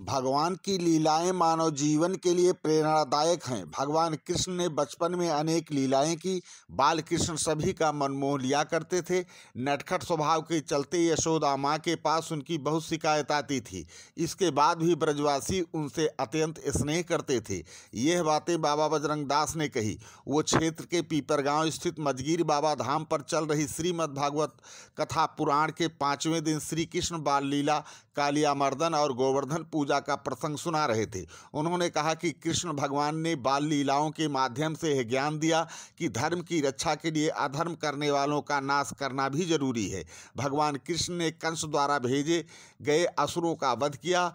भगवान की लीलाएं मानव जीवन के लिए प्रेरणादायक हैं। भगवान कृष्ण ने बचपन में अनेक लीलाएं की। बाल कृष्ण सभी का मन मोह लिया करते थे। नटखट स्वभाव के चलते यशोदा माँ के पास उनकी बहुत शिकायत आती थी। इसके बाद भी ब्रजवासी उनसे अत्यंत स्नेह करते थे। यह बातें बाबा बजरंग दास ने कही। वो क्षेत्र के पीपरगांव स्थित मजगीर बाबा धाम पर चल रही श्रीमद् भागवत कथा पुराण के 5वें दिन श्री कृष्ण बाल लीला, कालिया मर्दन और गोवर्धन पूजा का प्रसंग सुना रहे थे। उन्होंने कहा कि कृष्ण भगवान ने बाल लीलाओं के माध्यम से यह ज्ञान दिया कि धर्म की रक्षा के लिए अधर्म करने वालों का नाश करना भी जरूरी है। भगवान कृष्ण ने कंस द्वारा भेजे गए असुरों का वध किया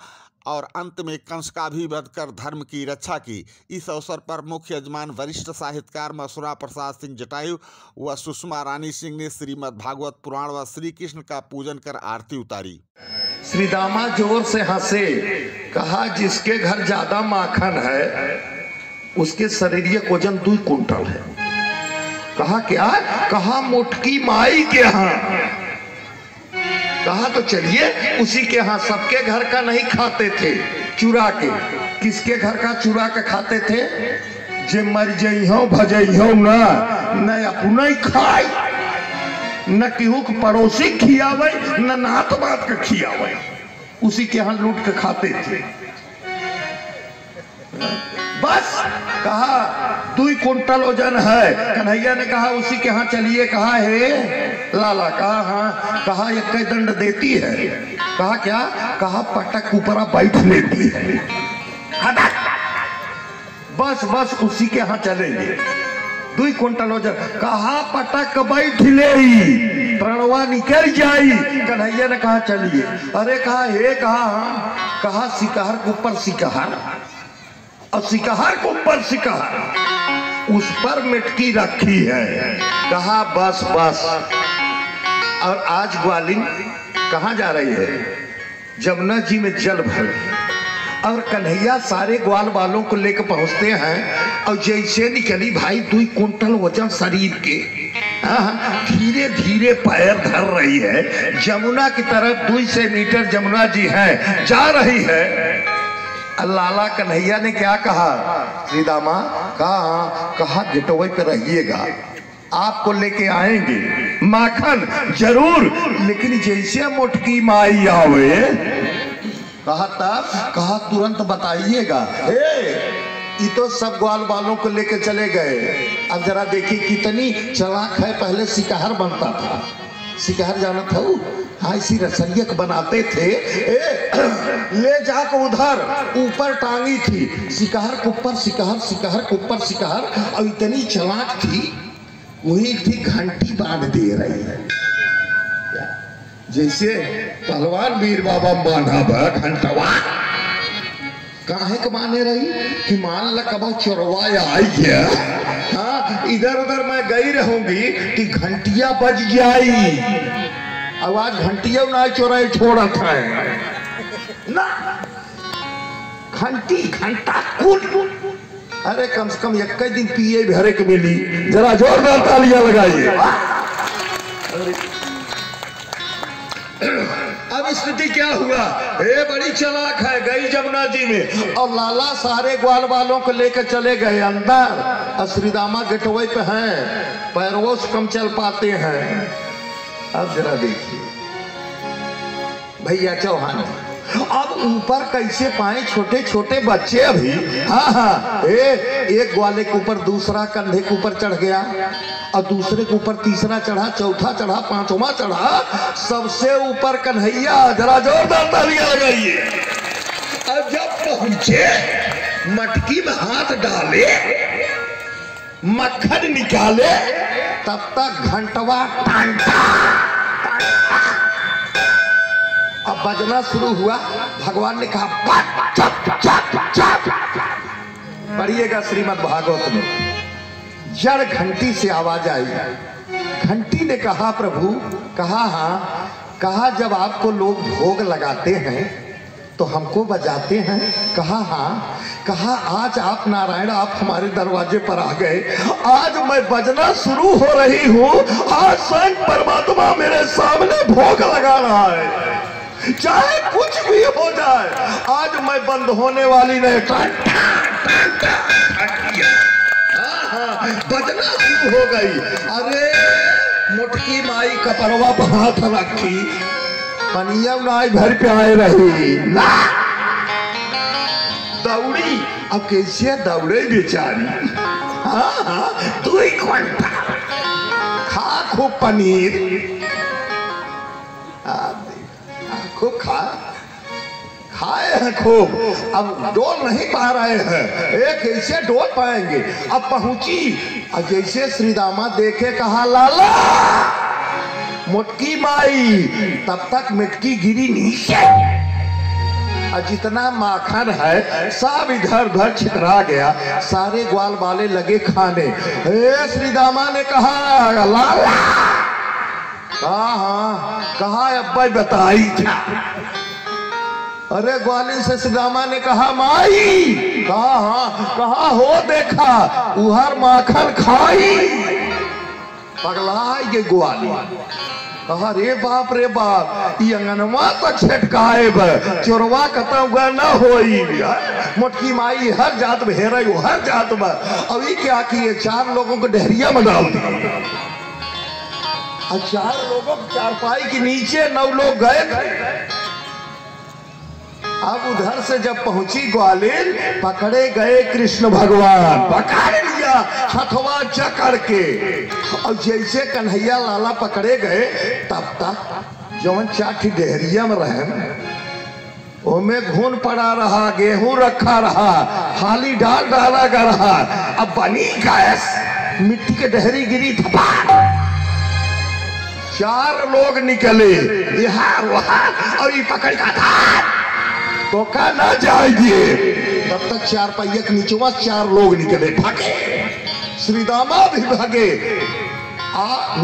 और अंत में कंस का भी वध कर धर्म की रक्षा की। इस अवसर पर मुख्य यजमान वरिष्ठ साहित्यकार मथुरा प्रसाद सिंह जटायु व सुषमा रानी सिंह ने श्रीमद् भागवत पुराण व श्री कृष्ण का पूजन कर आरती उतारी। श्री दामा जोर से हंसे, कहा जिसके घर ज्यादा माखन है उसके शरीर वजन 2 कुंटल है। कहा क्या? कहा मोटकी माई के यहाँ। कहा तो चलिए उसी के यहाँ। सबके घर का नहीं खाते थे चुरा के। किसके घर का चुरा के खाते थे? जे मर जइहो भजइहो न अपना ही खाई, न केहू के पड़ोसी खियावे, न नात बात के खियावे। उसी के यहाँ लूट के खाते थे। बस कहा 2 कुंटल वजन है। कन्हैया ने कहा उसी के यहाँ चलिए। कहा है लाला? कहा हाँ। कहा 1 दंड देती है। कहा क्या? कहा पटक ऊपरा बैठ लेती है। बस बस उसी के यहाँ चलेंगे। 2 कुंटल वजन। कहा पटक बैठ ले, प्रणवा निकल जाई। कन्हैया ने कहा चलिए। अरे कहा हे? कहा हाँ। कहा सिकहर के ऊपर सिकहर और सिकहर के ऊपर सिकहर, उस पर मिटकी रखी है। कहा बस बस। और आज ग्वालिन कहाँ जा रही है? जमुना जी में जल भर। और कन्हैया सारे ग्वाल वालों को लेकर पहुंचते हैं और जैसे निकली भाई 2 कुंटल वजन शरीर के, धीरे धीरे पैर धर रही है। जमुना की तरफ 200 मीटर जमुना जी है, जा रही है। लाला कन्हैया ने क्या कहा? श्रीदामा कहा गेटवे पे रहिएगा, आपको लेके आएंगे माखन जरूर, लेकिन जैसे मोटकी माई आवे। कहा तब? कहा तुरंत बताइएगा। ये तो सब ग्वाल वालों को लेके चले गए। अब जरा देखिए कितनी चालाक है। पहले सिकहर बनता था। सिकहर जाना था? हाँ, इसी रसरिया को बनाते थे। ले जाकर उधर ऊपर टांगी थी। सिकहर के ऊपर सिकहर, सिकहर के ऊपर सिकहर। और इतनी चालाक थी, वही थी घंटी बांध दे रही है। जैसे पहलवान वीर बाबा बांधा घंटवा। काहे के माने रही कि मान ल कब चोरवा आई गया, हाँ इधर उधर मैं गई रहूंगी कि घंटिया बज जाई। आवाज घंटिया ना चोराई छोड़ा था ना, घंटी घंटा कुल। अरे कम से कम 1 दिन पिए भरे के मिली। जरा जोरदार तालियां लगाइए। अब स्थिति क्या हुआ? बड़ी चालाक है, गई जमुना जी में और लाला सारे ग्वाल वालों को लेकर चले गए अंदर। और श्रीदामा गेटवे पे हैं, पैरों से कम चल पाते हैं। अब जरा देखिए भैया चौहान, अब ऊपर कैसे पाए? छोटे छोटे बच्चे अभी। हाँ एक ग्वाले के ऊपर दूसरा कंधे के ऊपर चढ़ गया और दूसरे के ऊपर तीसरा चढ़ा, चौथा चढ़ा, 5वां चढ़ा, सबसे ऊपर कन्हैया। जरा जोरदार तालियां लगाइए। अब जब पहुंचे, मटकी में हाथ डाले, मक्खन निकाले, तब तक घंटवा टांटा अब बजना शुरू हुआ। भगवान ने कहा पढ़िएगा श्रीमद् भागवत में। जड़ घंटी से आवाज आई। घंटी ने कहा प्रभु, कहा हाँ। कहा जब आपको लोग भोग लगाते हैं तो हमको बजाते हैं? कहा हाँ। कहा आज आप नारायण, आप हमारे दरवाजे पर आ गए। आज मैं बजना शुरू हो रही हूँ। आज स्वयं परमात्मा मेरे सामने भोग लगा रहा है। चाहे कुछ भी हो जाए, आज मैं बंद होने वाली नहीं, बजना शुरू हो गई। अरे मोटकी माई कपरवा पर हाथ रखी, पनिया नाई घर पे आए रही ना, दौड़ी। अब कैसे दौड़े बेचारी। हाँ, 2 घंटा खा खूब पनीर, खूब खाए हैं खूब। अब डोल नहीं पा रहे हैं, एक कैसे डोल पाएंगे। अब पहुंची, और जैसे श्री दामा देखे कहा लाला मोटकी माई, तब तक मिटकी गिरी नीचे, और जितना माखन है सब इधर उधर छितरा गया। सारे ग्वाल वाले लगे खाने। श्री दामा ने कहा लाला, कहा अब्बा बताई था। अरे ग्वालिन से श्रीदामा ने कहा माई, कहा हो देखा उहर माखन खाई। पगला ये ग्वालिन, कहा रे बाप ये अंगनवा तक छटकाए चोरवा कता हुआ न होई। मोटकी माई हर जात में हेरा, हर जात में। अभी क्या किए, 4 लोगों को डहरिया में डाल दिया, और 4 लोगों को चारपाई के नीचे 9 लोग गए। अब उधर से जब पहुंची ग्वालिन, पकड़े गए कृष्ण भगवान, पकड़ लिया हथवा चकर के। और जैसे कन्हैया लाला पकड़े गए, तब तक जौन 4 डेहरिया में रहे, ओमे घून पड़ा रहा, गेहूं रखा रहा, खाली डाल डाला कर रहा। अब बनी गैस, मिट्टी के डहरी गिरी, थपा 4 लोग निकले यहाँ वहां, और ये पकड़ का था तो का ना जाएंगे। तब तक 4 पहिया के नीचे 4 लोग निकले, भागे। श्री दामा भी भागे,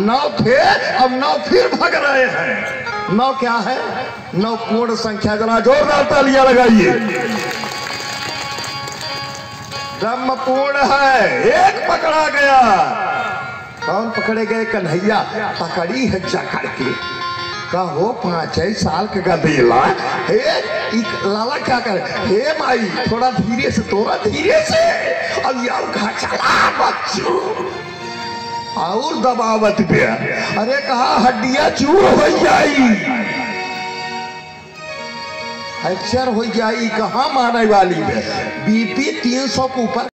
9 थे, अब 9 फिर भाग रहे हैं। 9 क्या है? 9 पूर्ण संख्या। जरा जोरदार तालियां लगाइए। ब्रह्म पूर्ण है। एक पकड़ा गया। कौन पकड़े गए? कन्हैया पकड़ी है जकड़ के। कहो 5 साल का गधेला, लाला क्या करे? हे माई थोड़ा धीरे से, थोड़ा धीरे से। अब यार कहा चला बच्चू, और दबावत पे। अरे कहा हड्डियां चूर हो जाई, फ्रैक्चर हो जाई। कहा मारने वाली है? BP 300 के ऊपर